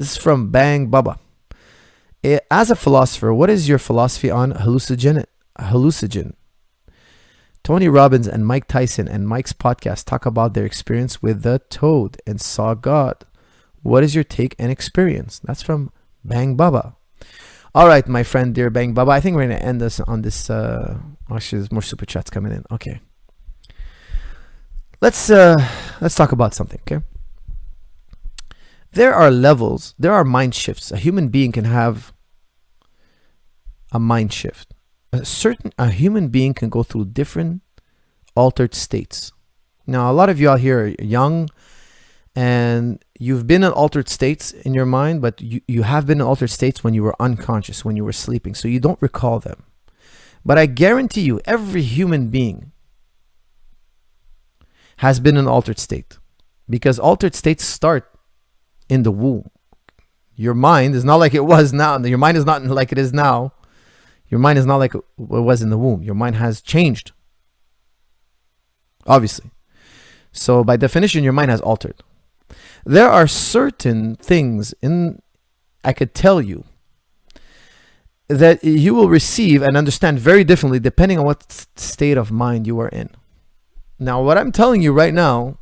This is from Bang Baba. As a philosopher, what is your philosophy on hallucinogen? Tony Robbins and Mike Tyson and Mike's podcast talk about their experience with the toad and saw God. What is your take and experience? That's from Bang Baba. All right, my friend, dear Bang Baba. I think we're going to end this on this. Actually, there's more super chats coming in. Okay. Let's talk about something, okay? There are levels, there are mind shifts. A human being can have a mind shift. A human being can go through different altered states. Now, a lot of you out here are young and you've been in altered states in your mind, but you have been in altered states when you were unconscious, when you were sleeping, so you don't recall them. But I guarantee you, every human being has been in an altered state, because altered states start in the womb. Your mind is not like it was now. Your mind is not like it is now. Your mind is not like it was in the womb. Your mind has changed, obviously. So by definition, your mind has altered. There are certain things I could tell you that you will receive and understand very differently depending on what state of mind you are in. Now, what I'm telling you right now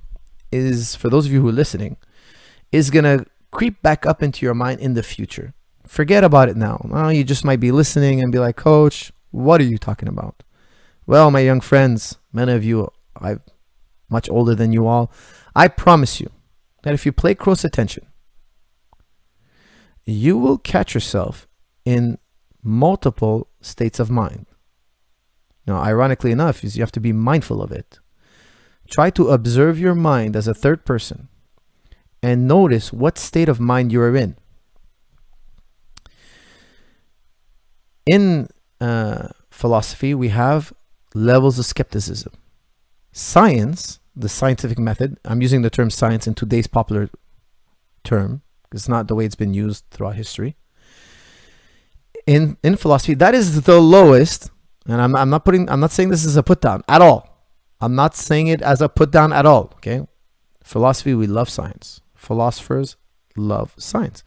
is, for those of you who are listening, is going to creep back up into your mind in the future. Forget about it now. Well, you just might be listening and be like, Coach, what are you talking about? Well, my young friends, many of you, I'm much older than you all, I promise you that if you pay close attention, you will catch yourself in multiple states of mind. Now, ironically enough, is you have to be mindful of it. Try to observe your mind as a third person and notice what state of mind you are in. In philosophy, we have levels of skepticism. Science, the scientific method, I'm using the term science in today's popular term, because it's not the way it's been used throughout history. In philosophy, that is the lowest, and I'm not saying this is a put down at all. I'm not saying it as a put down at all, okay? Philosophy, we love science. Philosophers love science.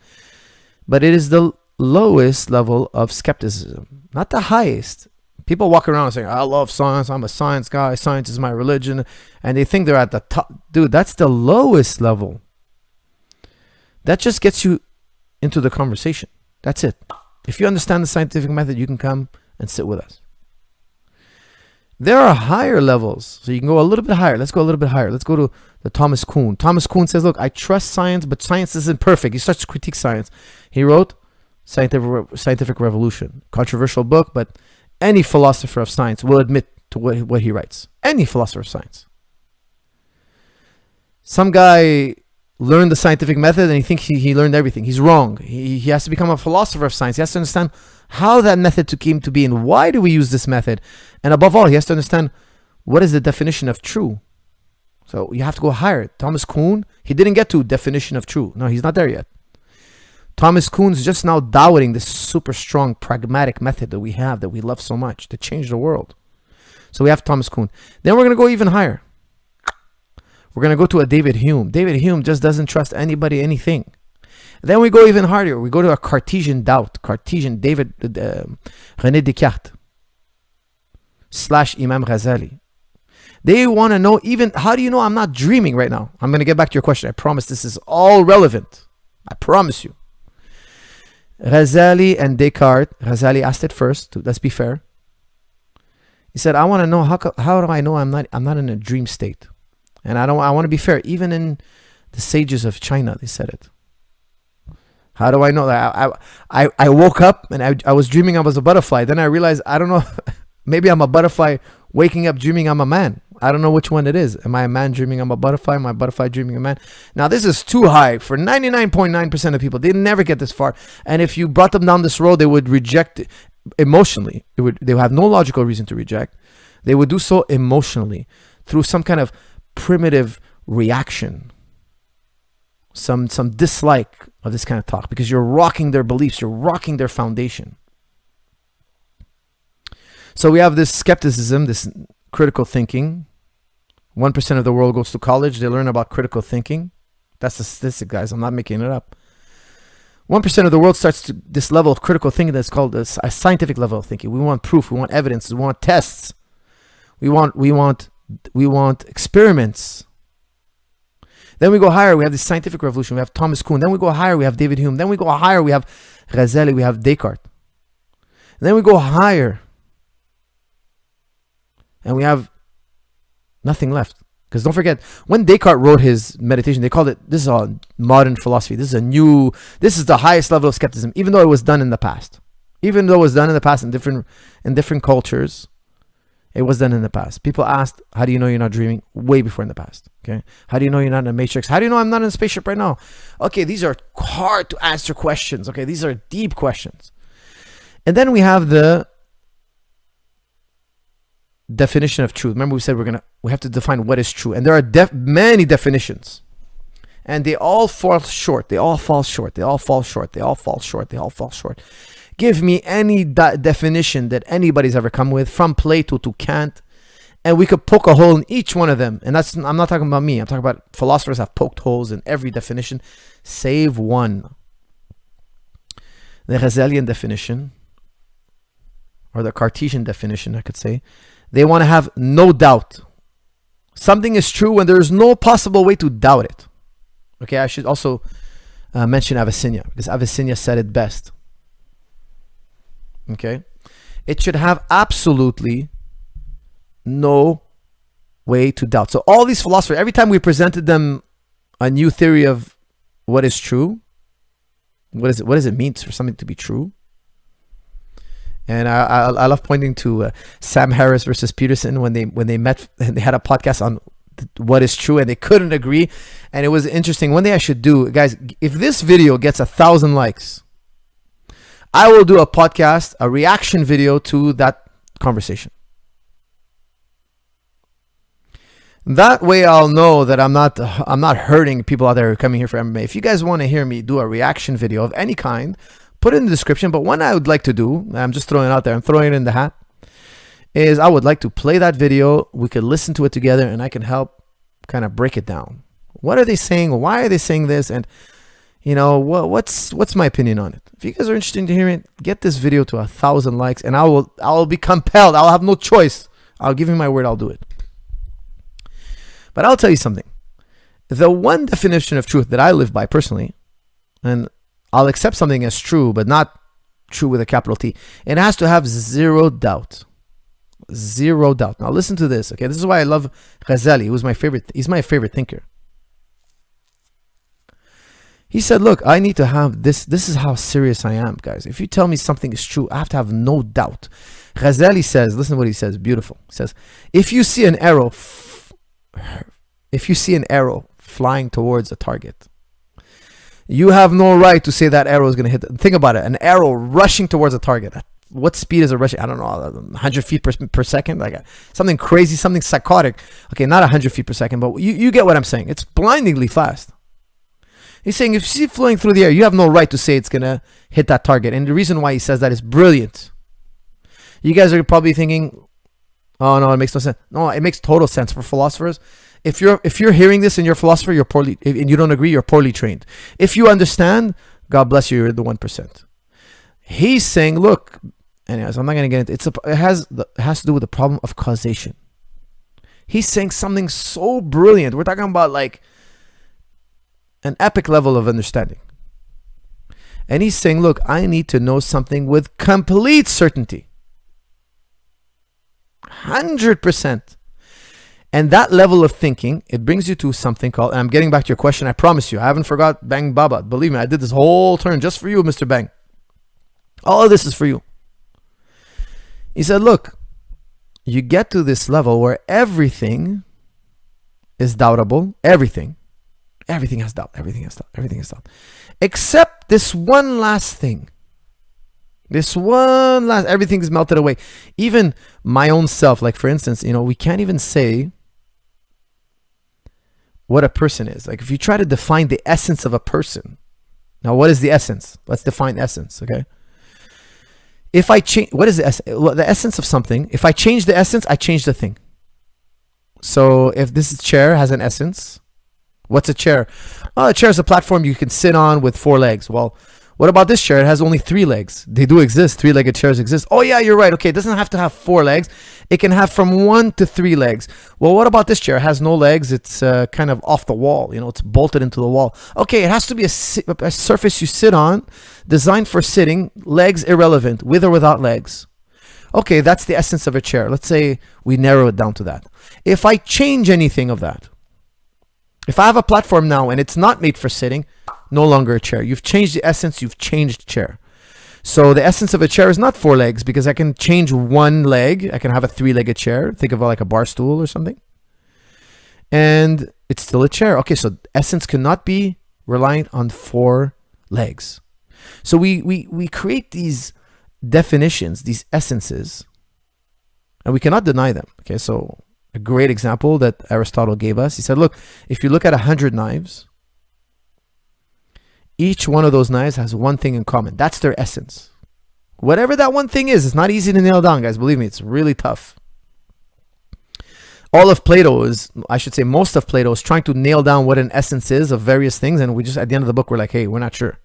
But it is the lowest level of skepticism, not the highest. People walk around saying, I love science, I'm a science guy, science is my religion, and they think they're at the top. Dude, that's the lowest level. That just gets you into the conversation. That's it. If you understand the scientific method, you can come and sit with us. There are higher levels, so you can go a little bit higher. Let's go a little bit higher. Let's go to the Thomas Kuhn. Thomas Kuhn says, look, I trust science, but science isn't perfect. He starts to critique science. He wrote Scientific Revolution. Controversial book, but any philosopher of science will admit to what he writes. Any philosopher of science. Some guy learned the scientific method and he thinks he learned everything. He's wrong. He has to become a philosopher of science. He has to understand how that method came to be and why do we use this method. And above all, he has to understand what is the definition of true. So you have to go higher. Thomas Kuhn, he didn't get to definition of true. No, he's not there yet. Thomas Kuhn's just now doubting this super strong pragmatic method that we have, that we love so much, to change the world. So we have Thomas Kuhn. Then we're going to go even higher. We're going to go to a David Hume. David Hume just doesn't trust anybody, anything. Then we go even harder. We go to a Cartesian doubt. Cartesian René Descartes / Imam Ghazali. They want to know, even, how do you know I'm not dreaming right now? I'm going to get back to your question. I promise this is all relevant. I promise you. Ghazali and Descartes. Ghazali asked it first. Let's be fair. He said, I want to know, how do I know I'm not in a dream state? And I want to be fair. Even in the sages of China, they said it. How do I know that? I woke up and I was dreaming I was a butterfly. Then I realized, I don't know, maybe I'm a butterfly waking up dreaming I'm a man. I don't know which one it is. Am I a man dreaming I'm a butterfly? Am I a butterfly dreaming a man? Now, this is too high for 99.9% of people. They never get this far. And if you brought them down this road, they would reject it emotionally. They would have no logical reason to reject. They would do so emotionally through some kind of primitive reaction, some dislike of this kind of talk, because you're rocking their beliefs, you're rocking their foundation. So we have this skepticism, this critical thinking. 1% of the world goes to college, they learn about critical thinking. That's the statistic, guys. I'm not making it up. 1% of the world starts to this level of critical thinking that's called a scientific level of thinking. We want proof. We want evidence. We want tests. We want experiments. Then we go higher. We have the scientific revolution. We have Thomas Kuhn. Then we go higher. We have David Hume. Then we go higher. We have Ghazali. We have Descartes. And then we go higher. And we have nothing left. Because don't forget, when Descartes wrote his meditation, they called it, this is all modern philosophy. This is the highest level of skepticism, even though it was done in the past. Even though it was done in the past in different cultures, it was done in the past. People asked, how do you know you're not dreaming? Way before in the past. Okay. How do you know you're not in a matrix? How do you know I'm not in a spaceship right now? Okay, these are hard to answer questions. Okay, these are deep questions. And then we have the definition of truth. Remember we said we have to define what is true. And there are many definitions. And they all fall short. They all fall short. They all fall short. They all fall short. They all fall short. Give me any definition that anybody's ever come with, from Plato to Kant, and we could poke a hole in each one of them. And I'm not talking about me. I'm talking about philosophers have poked holes in every definition, save one. The Ghazalian definition, or the Cartesian definition, I could say, they want to have no doubt. Something is true when there is no possible way to doubt it. Okay, I should also mention Avicenna, because Avicenna said it best. Okay, it should have absolutely no way to doubt. So all these philosophers, every time we presented them a new theory of what is true, what does it mean for something to be true? And I love pointing to Sam Harris versus Peterson when they met and they had a podcast on what is true and they couldn't agree. And it was interesting. One thing I should do, guys, if this video gets 1,000 likes, I will do a podcast, a reaction video to that conversation. That way I'll know that I'm not hurting people out there who are coming here for MMA. If you guys want to hear me do a reaction video of any kind, put it in the description. But one I would like to do, I'm just throwing it out there, I'm throwing it in the hat, is I would like to play that video. We could listen to it together and I can help kind of break it down. What are they saying? Why are they saying this? And you know, what's my opinion on it? If you guys are interested to hear it, get this video to 1,000 likes and I will be compelled. I'll have no choice. I'll give you my word, I'll do it. But I'll tell you something. The one definition of truth that I live by personally, and I'll accept something as true, but not true with a capital T, it has to have zero doubt. Zero doubt. Now listen to this, okay? This is why I love Ghazali. He's my favorite thinker. He said, look, I need to have this. This is how serious I am, guys. If you tell me something is true, I have to have no doubt. Ghazali says, listen to what he says, beautiful. He says, if you see an arrow flying towards a target, you have no right to say that arrow is going to hit. Think about it. An arrow rushing towards a target. What speed is it rushing? I don't know, 100 feet per second? Like something crazy, something psychotic. Okay, not 100 feet per second, but you get what I'm saying. It's blindingly fast. He's saying if you see it flying through the air, you have no right to say it's going to hit that target. And the reason why he says that is brilliant. You guys are probably thinking, oh no, it makes no sense. No, it makes total sense for philosophers. If you're hearing this and you're a philosopher, and you don't agree, you're poorly trained. If you understand, God bless you, you're the 1%. He's saying, look, anyways, I'm not going to get into it. It has to do with the problem of causation. He's saying something so brilliant. We're talking about like an epic level of understanding. And he's saying, look, I need to know something with complete certainty. 100%. And that level of thinking, it brings you to something called, and I'm getting back to your question, I promise you, I haven't forgot Bang Baba. Believe me, I did this whole turn just for you, Mr. Bang. All of this is for you. He said, look, you get to this level where everything is doubtable. Everything has doubt. Everything has doubt. Except this one last thing. Everything is melted away. Even my own self, like for instance, we can't even say what a person is. Like if you try to define the essence of a person. Now, what is the essence? Let's define essence, okay? If I change, what is the essence? Well, the essence of something. If I change the essence, I change the thing. So if this chair has an essence, what's a chair? Oh, a chair is a platform you can sit on with 4 legs. Well, What about this chair? It has only 3 legs. They do exist. 3-legged chairs exist. Oh yeah, you're right. Okay, it doesn't have to have 4 legs. It can have from 1 to 3 legs. Well, what about this chair? It has no legs. It's kind of off the wall. It's bolted into the wall. Okay, it has to be a surface you sit on, designed for sitting, legs irrelevant, with or without legs. Okay, that's the essence of a chair. Let's say we narrow it down to that. If I change anything of that, if I have a platform now and it's not made for sitting, no longer a chair. You've changed the essence, you've changed chair. So the essence of a chair is not 4 legs, because I can change 1 leg. I can have a 3-legged chair. Think of it like a bar stool or something. And it's still a chair. Okay, so essence cannot be reliant on 4 legs. So we create these definitions, these essences, and we cannot deny them. Okay, so a great example that Aristotle gave us, he said, look, if you look at 100 knives, each one of those knives has one thing in common. That's their essence. Whatever that one thing is, it's not easy to nail down, guys. Believe me, it's really tough. All of Plato is, I should say most of Plato is trying to nail down what an essence is of various things. And we just, at the end of the book, we're like, hey, we're not sure.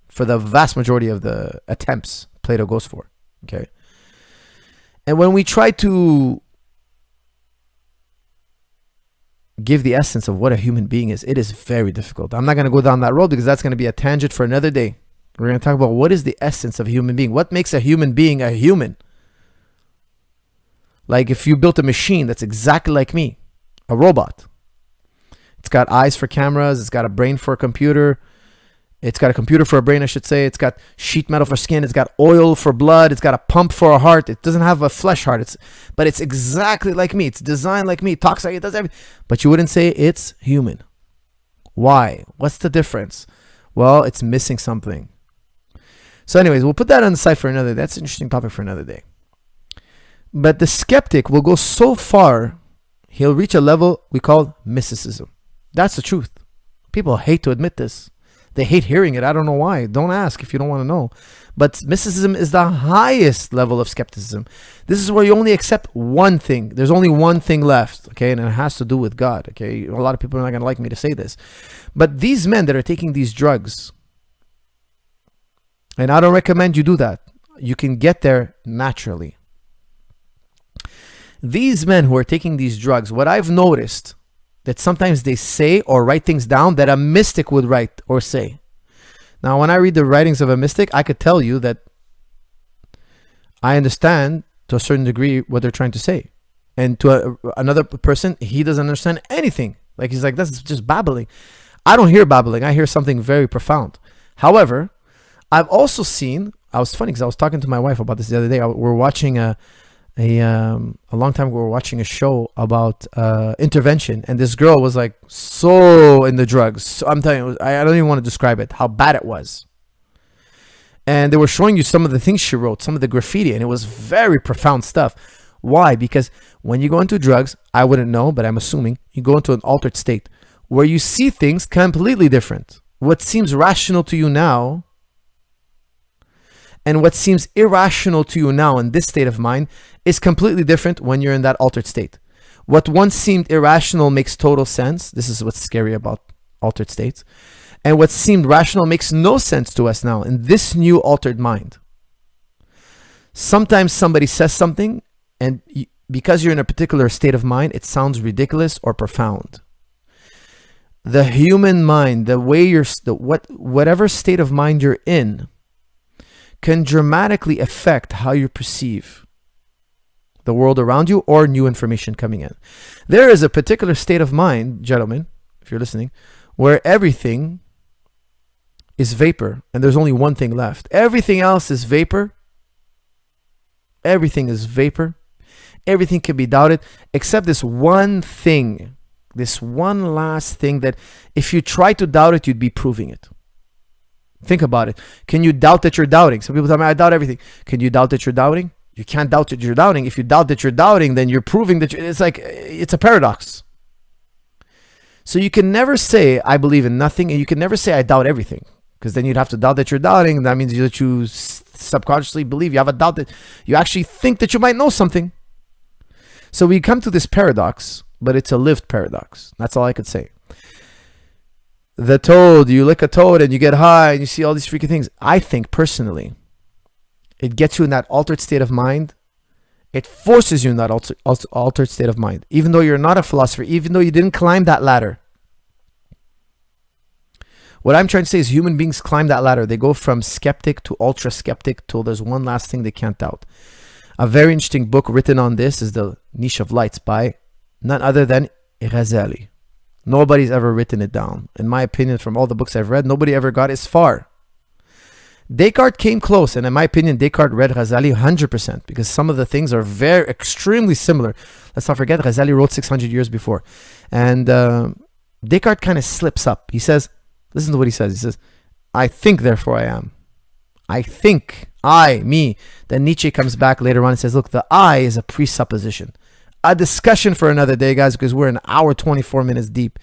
For the vast majority of the attempts Plato goes for. Okay. And when we try to give the essence of what a human being is, it is very difficult. I'm not going to go down that road because that's going to be a tangent for another day. We're going to talk about what is the essence of a human being. What makes a human being a human? Like if you built a machine that's exactly like me, a robot. It's got eyes for cameras. It's got a brain for a computer. It's got a computer for a brain, I should say. It's got sheet metal for skin. It's got oil for blood. It's got a pump for a heart. It doesn't have a flesh heart. But it's exactly like me. It's designed like me. It talks like it does everything. But you wouldn't say it's human. Why? What's the difference? Well, it's missing something. So anyways, we'll put that on the side for another day. That's an interesting topic for another day. But the skeptic will go so far, he'll reach a level we call mysticism. That's the truth. People hate to admit this. They hate hearing it. I don't know why. Don't ask if you don't want to know. But mysticism is the highest level of skepticism. This is where you only accept one thing. There's only one thing left, okay? And it has to do with God, okay? A lot of people are not going to like me to say this. But these men that are taking these drugs, and I don't recommend you do that. You can get there naturally. These men who are taking these drugs, what I've noticed, that sometimes they say or write things down that a mystic would write or say. Now, when I read the writings of a mystic, I could tell you that I understand to a certain degree what they're trying to say. And to another person, he doesn't understand anything. Like he's like, that's just babbling. I don't hear babbling. I hear something very profound. However, I've also seen, I was funny because I was talking to my wife about this the other day. We're watching a long time ago, we were watching a show about intervention, and this girl was like so in the drugs. So I'm telling you, I don't even want to describe it, how bad it was. And they were showing you some of the things she wrote, some of the graffiti, and it was very profound stuff. Why? Because when you go into drugs, I wouldn't know, but I'm assuming you go into an altered state where you see things completely different. What seems rational to you now and what seems irrational to you now in this state of mind is completely different when you're in that altered state. What once seemed irrational makes total sense. This is what's scary about altered states. And what seemed rational makes no sense to us now in this new altered mind. Sometimes somebody says something, and because you're in a particular state of mind, it sounds ridiculous or profound. The human mind, the way whatever state of mind you're in, can dramatically affect how you perceive the world around you or new information coming in. There is a particular state of mind, gentlemen, if you're listening, where everything is vapor and there's only one thing left. Everything else is vapor. Everything is vapor. Everything can be doubted except this one thing, this one last thing that if you try to doubt it, you'd be proving it. Think about it. Can you doubt that you're doubting? Some people tell me, I doubt everything. Can you doubt that you're doubting? You can't doubt that you're doubting. If you doubt that you're doubting, then you're proving that it's like, it's a paradox. So you can never say, I believe in nothing, and you can never say, I doubt everything. Because then you'd have to doubt that you're doubting. That means that you subconsciously believe. You have a doubt that you actually think that you might know something. So we come to this paradox, but it's a lived paradox. That's all I could say. the toad, you lick a toad and you get high and you see all these freaky things. I think personally, it gets you in that altered state of mind. It forces you in that altered state of mind. Even though you're not a philosopher, even though you didn't climb that ladder. What I'm trying to say is human beings climb that ladder. They go from skeptic to ultra skeptic till there's one last thing they can't doubt. A very interesting book written on this is The Niche of Lights by none other than Ghazali. Nobody's ever written it down. In my opinion, from all the books I've read, nobody ever got as far. Descartes came close, and in my opinion, Descartes read Ghazali 100% because some of the things are very extremely similar. Let's not forget, Ghazali wrote 600 years before. And Descartes kind of slips up. He says, listen to what he says. He says, I think, therefore I am. I think, I, me. Then Nietzsche comes back later on and says, look, the I is a presupposition. A discussion for another day, guys, because we're an hour, 24 minutes deep.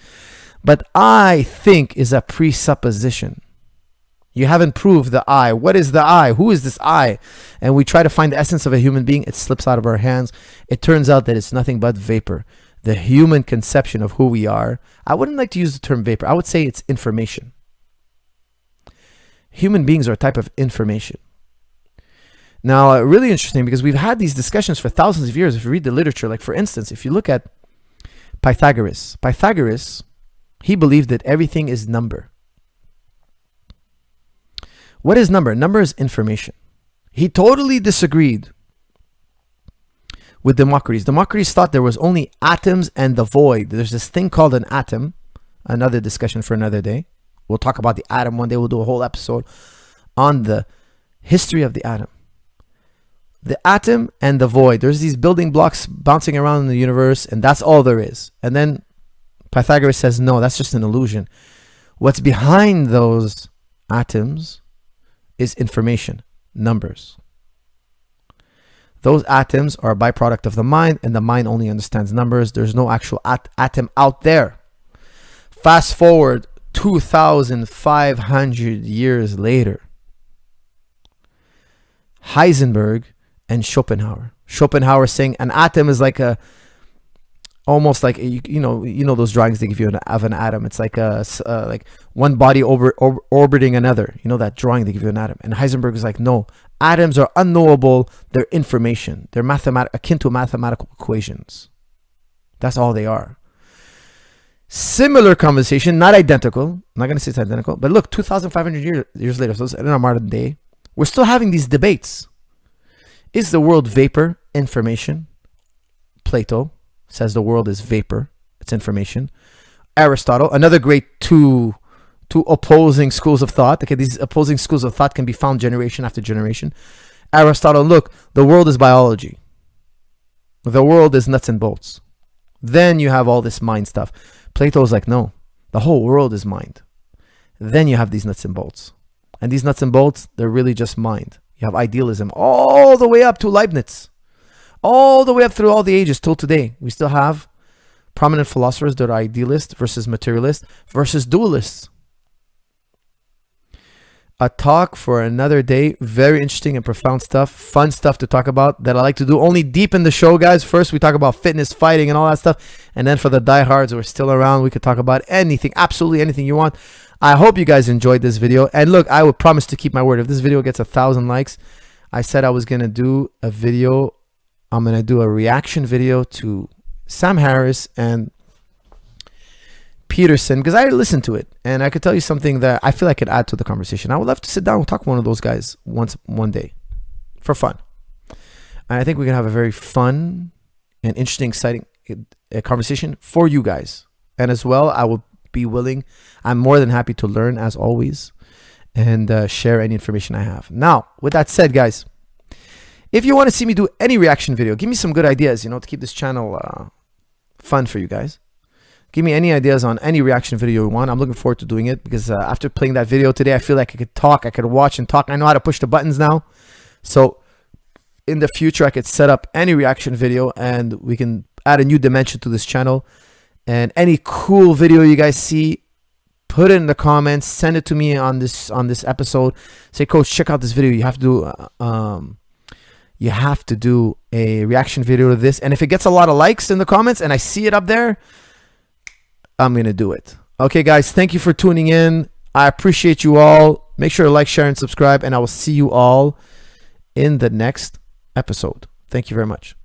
But I think is a presupposition. You haven't proved the I. What is the I? Who is this I? And we try to find the essence of a human being. It slips out of our hands. It turns out that it's nothing but vapor. The human conception of who we are. I wouldn't like to use the term vapor. I would say it's information. Human beings are a type of information. Now, really interesting because we've had these discussions for thousands of years. If you read the literature, like for instance, if you look at Pythagoras, he believed that everything is number. What is number? Number is information. He totally disagreed with Democritus. Democritus thought there was only atoms and the void. There's this thing called an atom. Another discussion for another day. We'll talk about the atom one day. We'll do a whole episode on the history of the atom. The atom and the void. There's these building blocks bouncing around in the universe, and that's all there is. And then Pythagoras says, no, that's just an illusion. What's behind those atoms is information, numbers. Those atoms are a byproduct of the mind, and the mind only understands numbers. There's no actual atom out there. Fast forward 2,500 years later. Heisenberg and Schopenhauer. Schopenhauer saying an atom is like a, almost like, you know those drawings they give you of an atom. It's like like one body orbiting another. You know that drawing they give you an atom. And Heisenberg is like, no, atoms are unknowable. They're information. They're akin to mathematical equations. That's all they are. Similar conversation, not identical. I'm not going to say it's identical. But look, 2,500 years later, so it's in our modern day, we're still having these debates. Is the world vapor, information? Plato says the world is vapor, it's information. Aristotle, another great two opposing schools of thought. Okay, these opposing schools of thought can be found generation after generation. Aristotle, look, the world is biology. The world is nuts and bolts. Then you have all this mind stuff. Plato's like, no, the whole world is mind. Then you have these nuts and bolts. And these nuts and bolts, they're really just mind. You have idealism all the way up to Leibniz. All the way up through all the ages till today. We still have prominent philosophers that are idealist versus materialist versus dualists. A talk for another day. Very interesting and profound stuff. Fun stuff to talk about that I like to do only deep in the show, guys. First, we talk about fitness, fighting, and all that stuff. And then for the diehards who are still around, we could talk about anything, absolutely anything you want. I hope you guys enjoyed this video. And look, I will promise to keep my word. If this video gets 1,000 likes, I said I was going to do a video. I'm going to do a reaction video to Sam Harris and Peterson, because I listened to it and I could tell you something that I feel I could add to the conversation. I would love to sit down and talk to one of those guys one day for fun. And I think we can have a very fun and interesting, exciting conversation for you guys. And as well, I will be willing, I'm more than happy to learn as always and share any information I have. Now, with that said, guys, if you want to see me do any reaction video, give me some good ideas, to keep this channel fun for you guys. Give me any ideas on any reaction video you want. I'm looking forward to doing it because after playing that video today, I feel like I could talk, I could watch and talk. I know how to push the buttons now. So in the future, I could set up any reaction video and we can add a new dimension to this channel. And any cool video you guys see, put it in the comments, send it to me on this episode. Say, Coach, check out this video. You have to do a reaction video to this. And if it gets a lot of likes in the comments and I see it up there, I'm going to do it. Okay, guys, thank you for tuning in. I appreciate you all. Make sure to like, share, and subscribe, and I will see you all in the next episode. Thank you very much.